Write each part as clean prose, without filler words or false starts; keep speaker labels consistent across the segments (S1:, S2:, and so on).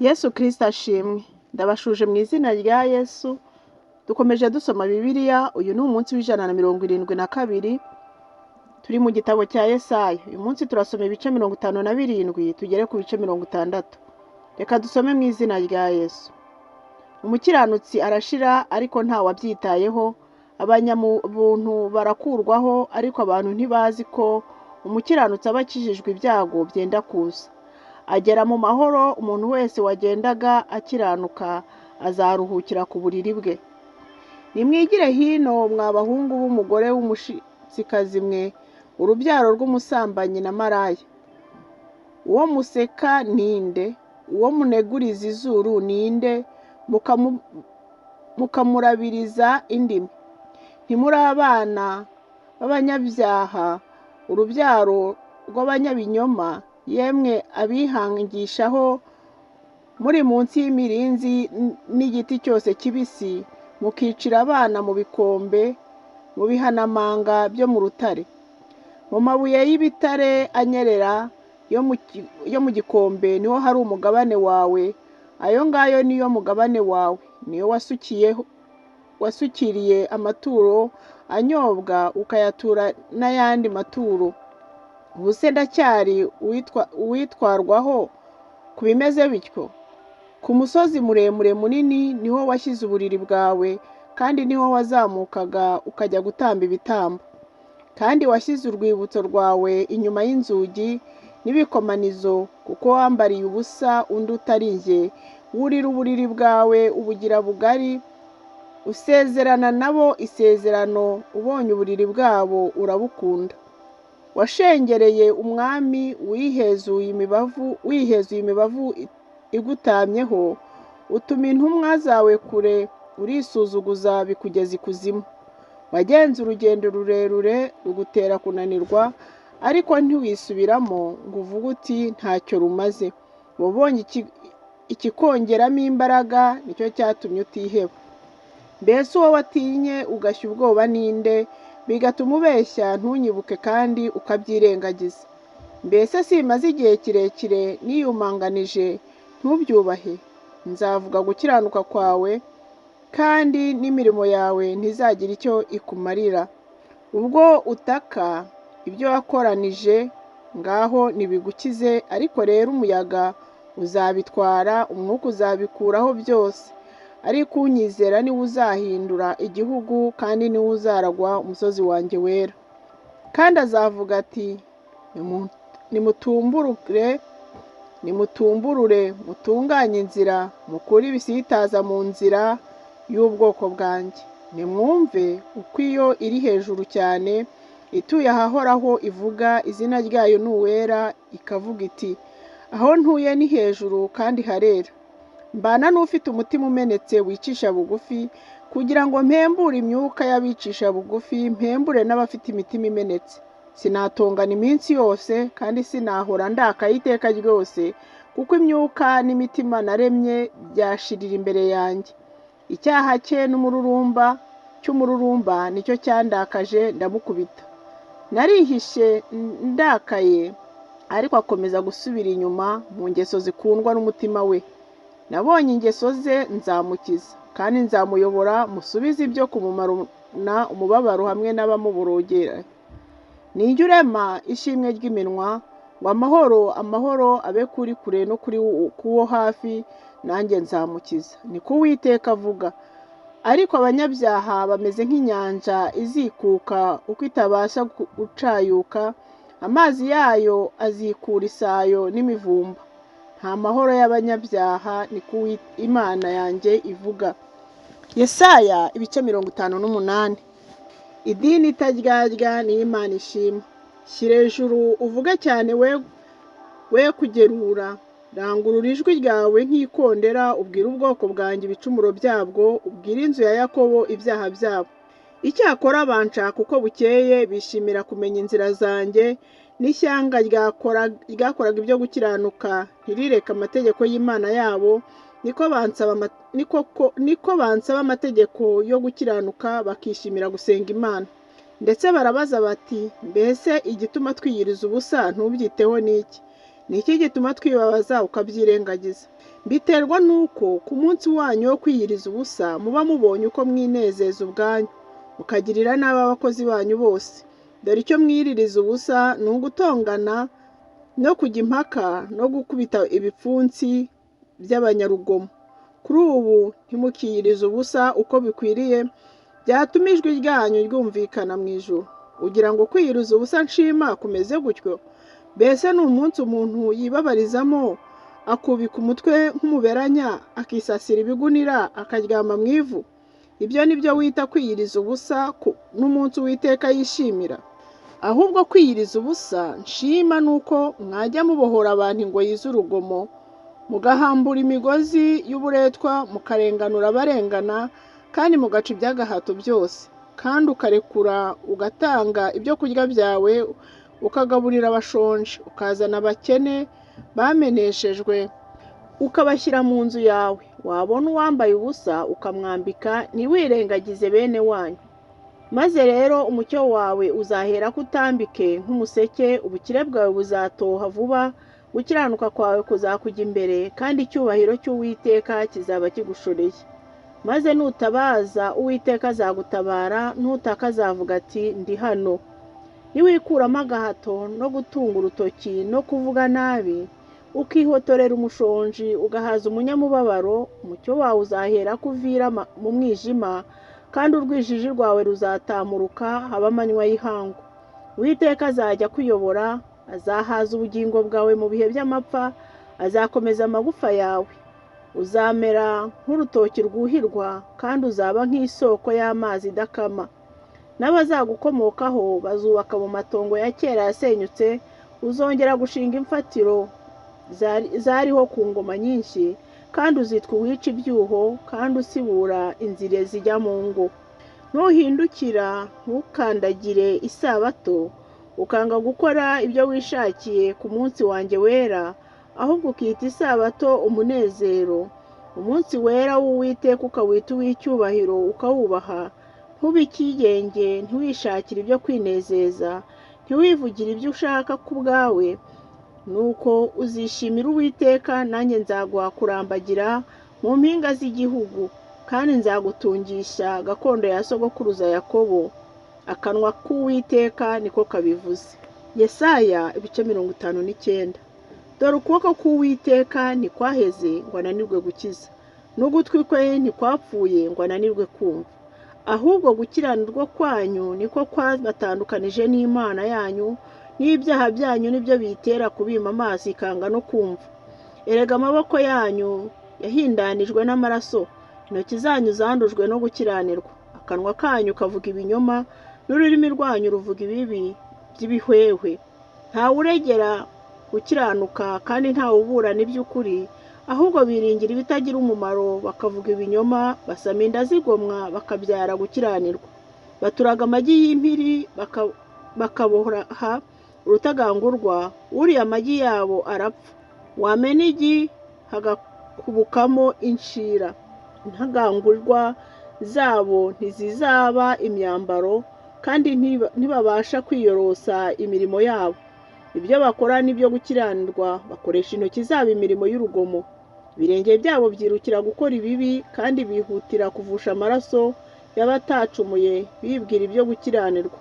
S1: Yesu Kristo ashimwe. Ndabashuje mu izina rya Yesu. Dukomeje dusoma Bibiliya. Uyu ni umunsi w'172. Turi mu gitabo cya Yesaya. Uyu munsi turasoma ibice 57 tugere ku bice 60. Reka dusome mu izina rya Yesu. Umukiranutsi arashira ariko nta wabyitayeho. Abanyabuntu barakurwaho ariko abantu ntibazi ko umukiranutsi aba akijijwe ibyago byenda kuza. Agera mu mahoro. Umuntu wese wagendaga akiranuka azaruhukira ku buriri bwe. Nimwigire hino mwa bahungu b'umugore w'umushitsikazi mwe, urubyaro rw'umusambanyi na maraya. Uwo museka ninde? Uwo muneguriza izuru ninde? Mukamurabiriza indimi. Ntimuri abana b'abanyabyaha, urubyaro rw'abanyabinyoma, yemwe abihangishaho muri munsi y'imirinzi n'igiti cyose kibisi, mukicira abana mu bikombe, mu bihanamanga byo mu rutare. Mu mabuye y'ibitare anyerera yo mu gikombe niho hari umugabane wawe. Ayo ngayo niyo mugabane wawe, niyo wasukiriye amaturo anyobwa ukayatura n'ayandi maturo. Ubuse ndacyari uwitwarwaho ku bimeze bityo? Ku musozi muremure munini niho washyize uburiri bwawe, kandi niho wazamukaga ukajya gutamba ibitambo. Kandi washyize urwibutso rwawe inyuma y'inzugi n'ibikomanizo, kuko wambariye ubusa undi utari jye. Wurira uburiri bwawe ubugira bugari, usezerana nabo isezerano, ubonye uburiri bwabo urabukunda. Washengereye umwami wihezuye imibavu igutamyeho, utuma intumwa zawe kure, urisuzuguza bikugeza ikuzimu. Wagenze urugendo rurerure rugutera kunanirwa, ariko ntiwisubiramo ngo uvuge uti ntacyo rumaze. Wabonye ikikongeramo imbaraga, nicyo cyatumye utiheba. Mbese uwo watinye ugashya ubwoba ninde? Bigatuma ubeshya ntunyibuke kandi ukabyirengagiza. Mbese simaze igihe kirekire niyumanganije ntubyubahe? Nzavuga gukiranuka kwawe, kandi n'imirimo yawe ntizagira icyo ikumarira. Ubwo utaka ibyo wakoranije, ngaho nibigukize, ariko rero umuyaga uzabitwara, umwuka uzabikuraho byose. Ariko unyizera niwe uzahindura igihugu, kandi niwe uzaragwa umusozi wanjye wera. Kandi azavuga ati, nimutumburure, mutunganye inzira, mukure ibisitaza mu nzira y'ubwoko bwanjye. Nimwumve uko iyo iri hejuru cyane, ituye ahahoraho ivuga, izina ryayo ni uwera, ikavuga iti, aho ntuye ni hejuru kandi harera. Mbana n'ufite umutima umenetse wicisha bugufi, kugira ngo mpembure imyuka y'abicisha bugufi, mpembure n'abafite imitima imenetse. Sinatongana iminsi yose, kandi sinahora ndakaye iteka ryose, kuko imyuka n'imitima naremye byashirira imbere yanjye. Icyaha cye cy'umururumba nicyo cyandakaje, ndamukubita. Narihishe ndakaye, ariko akomeza gusubira inyuma mu ngeso zikundwa n'umutima we. Nabonye ingeso ze nzamukiza, kandi nzamuyobora, musubize ibyo kumumarana umubabaro hamwe n'abamuborogera. Nijye urema ishimwe ry'iminwa, ngo amahoro abe kuri kure no kuri kuwo hafi, nanjye nzamukiza. Niko Uwiteka avuga. Ariko abanyabyaha bameze nk'inyanja izikuka uko itabasha gucayuka, amazi yayo azikura isayo n'imivumba. Nta mahoro y'abanyabyaha, niko Imana yanjye ivuga. Yesaya ibice 58. Idini itaryarya ni Imana ishima. Shyira hejuru uvuge cyane, we kugerura. Rangurura ijwi ryawe nk'ikondera, ubwire ubwoko bwanjye ibicumuro byabwo, ubwire inzu ya Yakobo ibyaha byabo. Icyakora banshaka uko bukeye, bishimira kumenya inzira zanjye, n'ishyanga ryakoraga ibyo gukiranuka ntirireke amategeko y'Imana yabo. Niko bansaba amategeko yo gukiranuka, bakishimira gusenga Imana. Ndetse barabaza bati, mbese igituma twiyiriza ubusa ntubyiteho n'iki? Ni iki gituma twibabaza ukabyirengagiza? Mbiterwa n'uko ku munsi wanyu wo kwiyiriza ubusa muba mubonye uko mwinezeza ubwanyu, mukagirira nabi abakozi banyu bose. Dore icyo mwiririza ubusa ni ugutongana no kujya impaka no gukubita ibipfunsi by'abanyarugomo. Kuri ubu ntimukiyirize ubusa uko bikwiriye, byatuma ijwi ryanyu ryumvikana mu ijuru. Ugira ngo kwiyiriza ubusa nshima kumeze gutyo? Mbese ni umunsi umuntu yibabarizamo, akubika umutwe nk'umuberanya, akisasira ibigunira, akaryama mu ivu? Ibyo ni byo wita kwiyiriza ubusa n'umunsi Uwiteka yishimira? Ahubwo kwiyiriza ubusa nshima nuko mwajya mubohora abantu ingoyi z'urugomo, mugahambura imigozi y'uburetwa, mukarenganura abarengana, kandi mugaca iby'agahato byose, kandi ukarekura ugatanga ibyo kurya byawe, ukagaburira abashonje, ukazana abakene bameneshejwe, ukabashyira mu nzu yawe. Wabona uwambaye ubusa ukamwambika, ntiwirengagize bene wanyu. Maze rero umucyo wawe uzahera kutambike nk'umuseke, ubukire bwawe buzatoha vuba, gukiranuka kwawe kuzakujya imbere, kandi icyubahiro cy'Uwiteka kizaba kigushoreye. Maze nutabaza, Uwiteka azagutabara, nutaka azavuga ati ndi hano. Niwikuramo agahato no gutunga urutoki no kuvuga nabi, ukihotorera umushonji, ugahaza umunyamubabaro, umucyo wawe uzahera kuvira mu mwijima, kandi urwijiji rwawe ruzatamuruka haba amanywa y'ihangu. Uwiteka azajya kuyobora, azahaza ubugingo bwawe mu bihe by'amapfa, azakomeza amagufa yawe. Uzamera nk'urutoki rwuhirwa, kandi uzaba nk'isoko y'amazi idakama. N'abazagukomokaho bazubaka mu matongo ya kera yasenyutse, uzongera gushinga imfatiro zariho ku ngoma nyinshi, kandi uzitwa uwica ibyuho, kandi usibura inzira zijya mu ngo. Nuhindukira ntukandagire isabato, ukanga gukora ibyo wishakiye ku munsi wanjye wera, ahubwo ukita isabato umunezero, umunsi wera w'Uwiteka ukawita uw'icyubahiro, ukawubaha. Ntube ikigenge, ntiwishakire ibyo kwinezeza, ntiwivugire ibyo ushaka ku bwawe. Nuko uzishimira Uwiteka, nanjye nzaguha kurambagira mu mpinga z'igihugu, kandi nzagutungisha gakondo ya sogokuruza Yakobo. Akanwa k'Uwiteka niko kabivuze. Yesaya ibice 59. Dore ukuboko k'Uwiteka ntikwaheze ngo ananirwe gukiza, n'ugutwi kwe ntikwapfuye ngo ananirwe kumva. Ahubwo gukiranirwa kwanyu niko kwabatandukanije n'Imana yanyu, n'ibyaha byanyu nibyo bitera kubima amaso ikanga no kumva. Erega amaboko yanyu yahindanijwe n'amaraso, intoki zanyu zandujwe no gukiranirwa. Akanwa kanyu kavuga ibinyoma, n'ururimi rwanyu ruvuga ibibi by'ibihwehwe. Ntawe uregera gukiranuka, kandi ntawe uburana iby'ukuri, ahubwo biringira ibitagira umumaro, bakavuga ibinyoma, basama inda zigomwa, bakabyara gukiranirwa. Baturaga amagi y'impiri, bakaboha urutagangurwa, uriya amagi yabo arapfa. Wamena igi hagakubukamo inshira. Intagangurwa zabo ntizizaba imyambaro, kandi ntibabasha kwiyorosa imirimo yabo. Ibyo bakora n'ibyo gukiranirwa, bakoresha intoki zabo imirimo y'urugomo. Ibirenge byabo byirukira gukora ibibi, kandi bihutira kuvusha amaraso y'abatacumuye, bibwira ibyo gukiranirwa.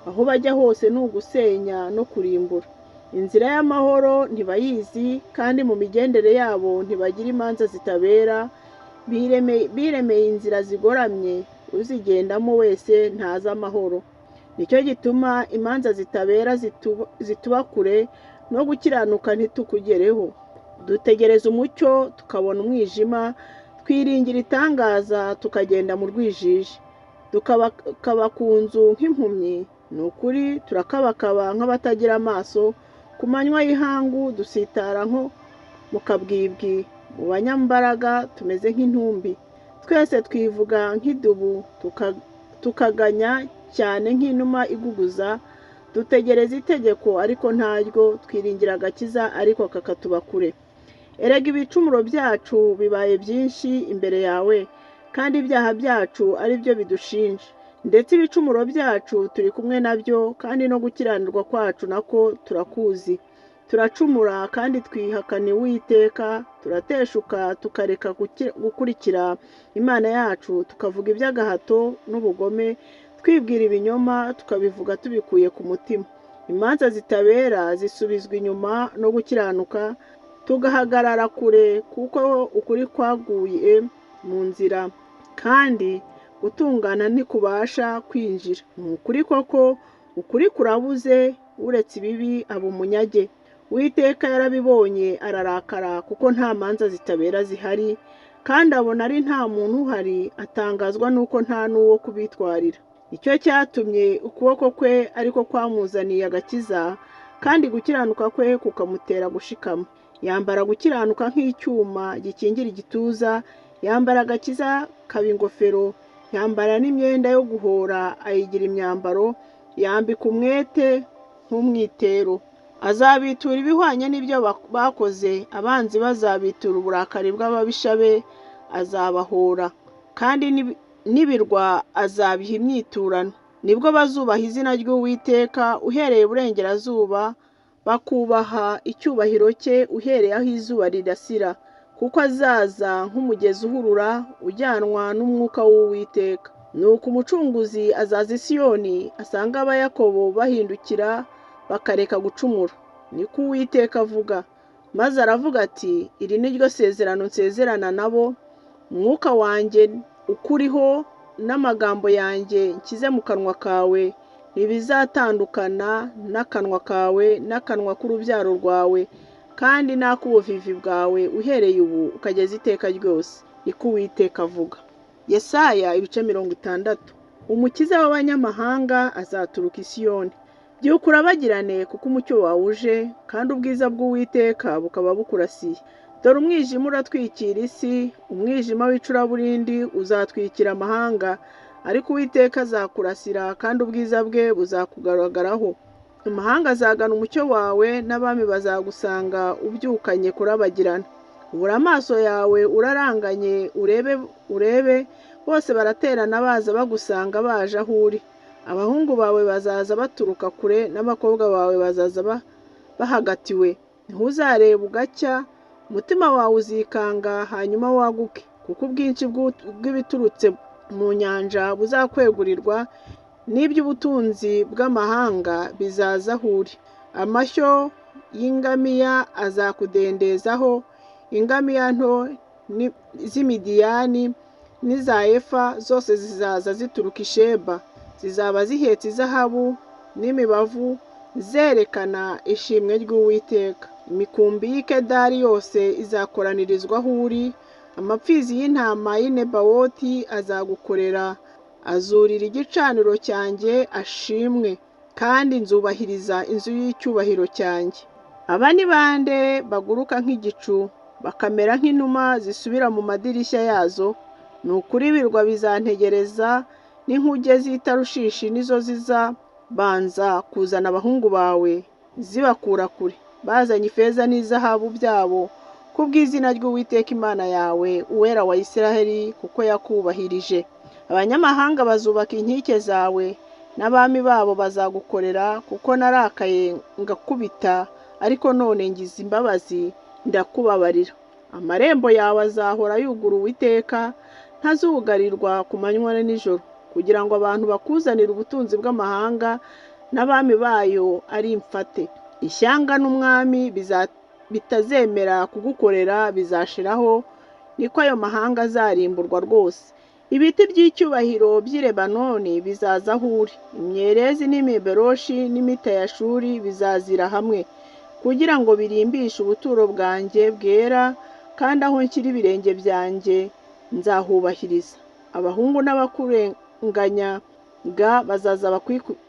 S1: Aho bajya hose ni ugusenya no kurimbura. Inzira y'amahoro ntibayizi, kandi mu migendere yabo ntibagira imanza zitabera. Biremeye inzira zigoramye, uzigendamo wese ntazi amahoro. Nicyo gituma imanza zitabera zituba kure, no gukiranuka ntitukugereho. Dutegereza umucyo tukabona umwijima, twiringira itangaza tukagenda mu rwijiji. Dukabakaba ku nzu nk'impumyi, ni ukuri turakabakaba nk'abatagira amaso. Ku manywa y'ihangu dusitara nko mu kabwibwi, mu banyambaraga tumeze nk'intumbi. Twese twivuga nk'idubu, tukaganya cyane nk'inuma iguguza. Dutegereza itegeko ariko ntaryo, twiringira agakiza ariko kakatuba kure. Erega ibicumuro byacu bibaye byinshi imbere yawe, kandi ibyaha byacu ari byo bidushinja. Ndetse ibicumuro byacu turi kumwe nabyo, kandi no gukiranirwa kwacu nako turakuzi. turacumura kandi twihakana Uwiteka, turateshuka tukareka gukurikira Imana yacu, tukavuga iby'agahato n'ubugome, twibwira ibinyoma, tukabivuga tubikuye ku mutima. Imanza zitabera zisubizwa inyuma no gukiranuka, tugahagarara kure kuko ukuri kwaguye mu nzira, kandi gutungana ntikubasha kwinjira. Ni ukuri koko, ukuri kurabuze, uretse ibibi aba umunyage. Uwiteka yarabibonye ararakara kuko nta manza zitabera zihari, kandi abona ari nta muntu uhari, atangazwa nuko nta n'uwo kubitwarira. Icyo cyatumye ukuboko kwe ariko kwamuzaniye agakiza, kandi gukiranuka kwe kukamutera gushikama. Yambara gukiranuka nk'icyuma gikingira igituza, yambara agakiza kaba ingofero, yambara n'imyenda yo guhora ayigira imyambaro, yambika umwete nk'umwitero. Azabitura ibihwanye n'ibyo bakoze, abanzi bazabitura uburakari bw'ababisha be, azabahora, kandi n'ibirwa azabiha imyiturano. Nibwo bazubaha izina ry'Uwiteka uhereye iburengerazuba, bakubaha icyubahiro cye uhereye aho izuba rirasira, kuko azaza nk'umugezi uhurura ujyanwa n'umwuka w'Uwiteka. Nuko umucunguzi azaza i Siyoni, asanga abayakobo bahindukira bakareka gucumura. Niko Uwiteka avuga. Maze aravuga ati, iri ni ryo sezerano nsezerana nabo, umwuka wanjye ukuriho n'amagambo yanjye nshyize mu kanwa kawe ntibizatandukana n'akanwa kawe n'akanwa k'urubyaro rwawe, kandi n'ak'ubuvivi bwawe uhereye ubu ukageza iteka ryose. Niko Uwiteka avuga. Yesaya ibice 60. Umukiza w'abanyamahanga azaturuka i Siyoni. Byuka urabagirane kuko umucyo wawe uje, kandi ubwiza bw'Uwiteka bukaba bukurasiye. Dore umwijima uratwikira isi, umwijima w'icuraburindi uzatwikira amahanga, ariko Uwiteka azakurasira kandi ubwiza bwe buzakugaragaraho. Amahanga azagana umucyo wawe, n'abami bazagusanga ubyukanye kurabagirana. Ubura amaso yawe uraranganye urebe, bose baraterana baza bagusanga baje aho uri. Abahungu bawe bazaza baturuka kure, n'abakobwa bawe bazaza bahagatiwe. Ntuzareba ugacya, umutima wawe uzikanga hanyuma waguke, kuko ubwinshi bw'ibiturutse mu nyanja buzakwegurirwa, n'iby'ubutunzi bw'amahanga bizaza aho uri. Amashyo y'ingamiya azakudendezaho, ingamiya nto z'Imidiyani n'iza Efa zose zizaza zituruka i Sheba, zizaba zihetse izahabu n'imibavu zerekana ishimwe ry'Uwiteka. Imikumbi y'i Kedari yose izakoranirizwa aho uri, amapfizi y'intama y'i Nebawoti azagukorera, azurira igicaniro cyanjye ashimwe, kandi nzubahiriza inzu y'icyubahiro cyanjye. Aba ni bande baguruka nk'igicu, bakamera nk'inuma zisubira mu madirishya yazo? Ni ukuri ibirwa bizantegereza, n'inkuge z'i Tarushishi nizo zizabanza kuzana abahungu bawe zibakura kure, bazanye ifeza n'izahabu byabo kubw'izina ry'Uwiteka Imana yawe, Uwera wa Isiraheli, kuko yakubahirije. Abanyamahanga bazubaka inkike zawe, n'abami babo bazagukorera, kuko narakaye ngakubita, ariko none ngize imbabazi ndakubabarira. Amarembo yawe azahora yuguruwe iteka, ntazugarirwa ku manywa n'ijoro, kugira ngo abantu bakuzanire ubutunzi bw'amahanga, n'abami bayo ari imfate. Ishyanga n'umwami bitazemera kugukorera bizashiraho, niko ayo mahanga azarimburwa rwose. Ibiti by'icyubahiro by'i Lebanoni bizaza aho uri, imyerezi n'imiberoshi n'imitayashuri bizazira hamwe, kugira ngo birimbishe ubuturo bwanjye bwera, kandi aho nshyira ibirenge byanjye nzahubahiriza.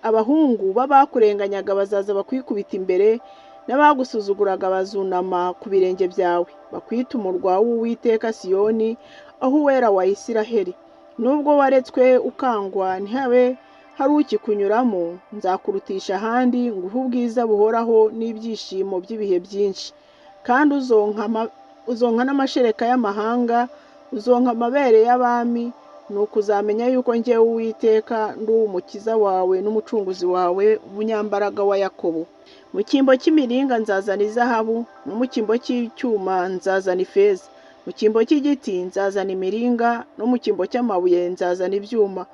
S1: Abahungu b'abakurenganyaga bazaza bakwikubita imbere, n'abagusuzuguraga bazunama ku birenge byawe, bakwita umurwa w'Uwiteka Siyoni, aho Uwera wa Isiraheli. Nubwo waretswe ukangwa ntihabe hari ukikunyuramo, nzakurutisha ahandi, nguhe ubwiza buhoraho n'ibyishimo by'ibihe byinshi. Kandi uzonka n'amashereka y'amahanga, uzonka amabere y'abami, nuko uzamenya yuko njyewe Uwiteka ndi umukiza wawe n'umucunguzi wawe, umunyambaraga wa Yakobo. Mu cyimbo cy'imiringa nzazana izahabu, no mu cyimbo cy'icyuma nzazana ifeza. Mu cyimbo cy'igiti nzazana imiringa, no mu cyimbo cy'amabuye nzazana ibyuma.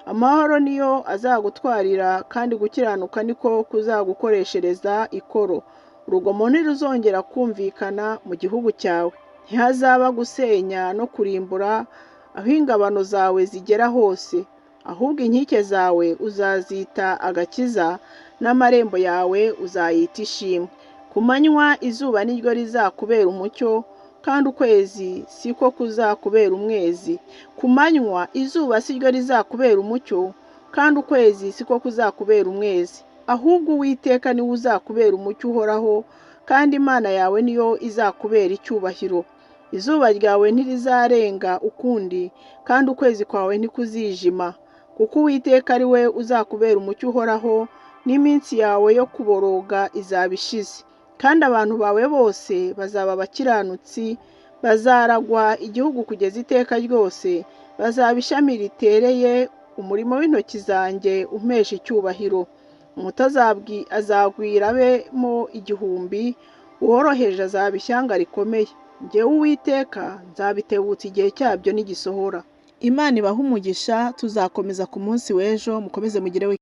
S1: Amahoro niyo azagutwarira, kandi gukiranuka niko kuzagukoreshereza ikoro. Urugomo ntiruzongera kumvikana mu gihugu cyawe. Ntihazaba gusenya no kurimbura aho ingabano zawe zigera hose, ahubwo inkike zawe uzazita agakiza, n'amarembo yawe uzayita ishimwe. Ku manywa izuba ni ryo rizakubera umucyo, kandi ukwezi siko kuzakubera umwezi. Ku manywa izuba si ryo rizakubera umucyo, kandi ukwezi siko kuzakubera umwezi. Ahubwo Uwiteka niwe uzakubera umucyo uhoraho, kandi Imana yawe niyo izakubera icyubahiro. Izuba ryawe ntirizarenga ukundi, kandi ukwezi kwawe ntikuzijima, kuko Uwiteka ari we uzakubera umucyo uhoraho, n'iminsi yawe yo kuboroga izaba ishize. Kandi abantu bawe bose bazaba abakiranutsi, bazaragwa igihugu kugeza iteka ryose, bazaba ishami ritereye umurimo w'intoki zanjye umpesha icyubahiro. Umuto azagwira abemo igihumbi, uworoheje azaba ishyanga rikomeye. Njyewe Uwiteka nzabitebutsa igihe cyabyo nigisohora. Imana ibahe umugisha, tuzakomeza ku munsi w'ejo. Mukomeze mugire